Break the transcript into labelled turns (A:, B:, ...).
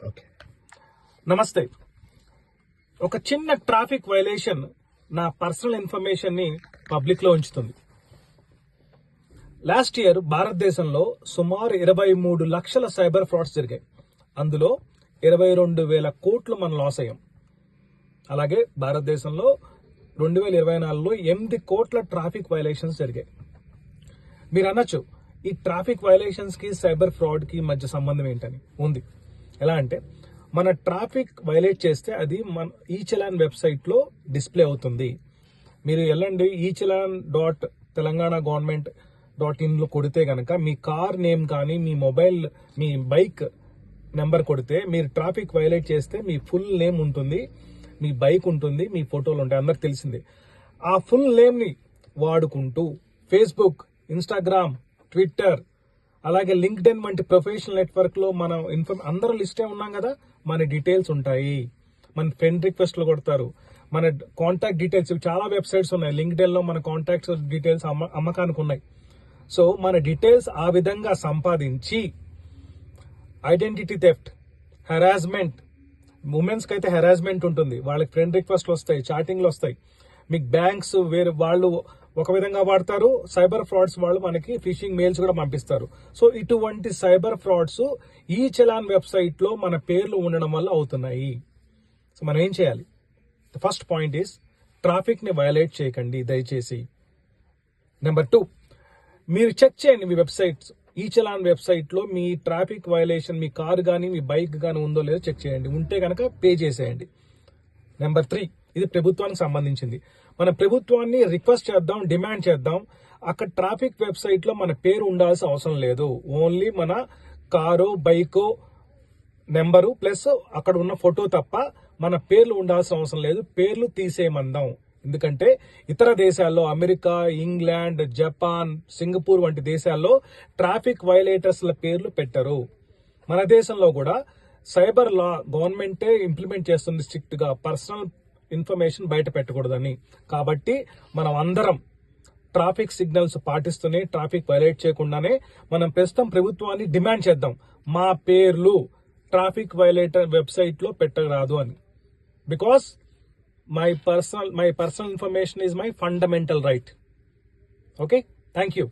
A: Okay, నమస్తే. ఒక చిన్న ట్రాఫిక్ వైలేషన్ నా పర్సనల్ ఇన్ఫర్మేషన్ ని పబ్లిక్ లో ఉంచుతుంది. లాస్ట్ ఇయర్ భారతదేశంలో సుమారు 23 లక్షల సైబర్ ఫ్రాడ్స్ జరిగాయి. అందులో 22,000 కోట్లు మనం లాస్ అయ్యాం. అలాగే భారతదేశంలో 2024లో 8 కోట్ల ట్రాఫిక్ వైలేషన్స్ జరిగాయి. మీరు అనొచ్చు, ఈ ట్రాఫిక్ వైలేషన్స్ కి సైబర్ ఫ్రాడ్ కి మధ్య సంబంధం ఏంటని. ఉంది. ఎలా అంటే, మన ట్రాఫిక్ వైలేట్ చేస్తే అది మన ఈ చలాన్ వెబ్సైట్ లో డిస్ప్లే అవుతుంది. మీరు వెళ్ళండి e-challan.telangana.government.in లో కొడితే గనక మీ కార్ నేమ్ కానీ మీ బైక్ నెంబర్ కొడితే మీరు ట్రాఫిక్ వైలేట్ చేస్తే మీ ఫుల్ నేమ్ ఉంటుంది, మీ బైక్ ఉంటుంది, మీ ఫోటోలు ఉంటాయి. అందరికి తెలిసిందే. ఆ ఫుల్ నేమ్ ని వాడుకుంటూ ఫేస్బుక్, ఇన్స్టాగ్రామ్, ట్విట్టర్, అలాగే లింక్డ్ఇన్ వంటి ప్రొఫెషనల్ నెట్వర్క్ లో మనం అందరూ లిస్టే ఉన్నాం కదా, మన డీటెయిల్స్ ఉంటాయి. మన ఫ్రెండ్ రిక్వెస్ట్ లో కొడతారు, మన కాంటాక్ట్ డీటెయిల్స్. చాలా వెబ్సైట్స్ ఉన్నాయి. లింక్డ్ఇన్ లో మన కాంటాక్ట్స్ డీటెయిల్స్ అమ్మకానికి ఉన్నాయి. సో మన డీటెయిల్స్ ఆ విధంగా సంపాదించి ఐడెంటిటీ థెఫ్ట్, హెరాస్మెంట్, ఉమెన్స్ కి అయితే హెరాస్మెంట్ ఉంటుంది, వాళ్ళకి ఫ్రెండ్ రిక్వెస్ట్లు వస్తాయి, చాటింగ్లు వస్తాయి. మీకు బ్యాంక్స్ వేరే వాళ్ళు ఒక విధంగా వాడతారు, సైబర్ ఫ్రాడ్స్ వాళ్ళు మనకి ఫిషింగ్ మెయిల్స్ కూడా పంపిస్తారు. సో ఇటువంటి సైబర్ ఫ్రాడ్స్ ఈ చలాన్ వెబ్సైట్ లో మన పేర్లు ఉండడం వల్ల అవుతున్నాయి. సో మనం ఏం చేయాలి? The first point is, traffic ని వయలేట్ చేయకండి దయచేసి. నెంబర్ 2, మీరు చెక్ చేయండి మీ వెబ్సైట్స్. ఈ చలాన్ వెబ్సైట్ లో మీ ట్రాఫిక్ వయలేషన్, మీ కార్ గానీ మీ బైక్ గానీ ఉందో లేదో చెక్ చేయండి. ఉంటే కనుక పే చేసేయండి. నెంబర్ 3, ఇది ప్రభుత్వానికి సంబంధించింది. మన ప్రభుత్వాన్ని రిక్వెస్ట్ చేద్దాం, డిమాండ్ చేద్దాం. అక్కడ ట్రాఫిక్ వెబ్సైట్ లో మన పేరు ఉండాల్సిన అవసరం లేదు. ఓన్లీ మన కారు, బైకు నెంబరు ప్లస్ అక్కడ ఉన్న ఫోటో తప్ప మన పేర్లు ఉండాల్సిన అవసరం లేదు. పేర్లు తీసేయమందాం. ఎందుకంటే ఇతర దేశాల్లో, అమెరికా, ఇంగ్లాండ్, జపాన్, సింగపూర్ వంటి దేశాల్లో ట్రాఫిక్ వైలేటర్స్ల పేర్లు పెట్టరు. మన దేశంలో కూడా సైబర్ లా గవర్నమెంటే ఇంప్లిమెంట్ చేస్తుంది స్ట్రిక్ట్ గా, పర్సనల్ ఇన్ఫర్మేషన్ బయట పెట్టకూడదని. కాబట్టి మనం అందరం ట్రాఫిక్ సిగ్నల్స్ పాటిస్తూనే, ట్రాఫిక్ వైలేట్ చేయకుండానే మనం ప్రస్తుతం ప్రభుత్వాన్ని డిమాండ్ చేద్దాం, మా పేర్లు ట్రాఫిక్ వైలేటర్ వెబ్సైట్ లో పెట్టరాదు అని. Because my personal information is my fundamental right. Okay, thank you.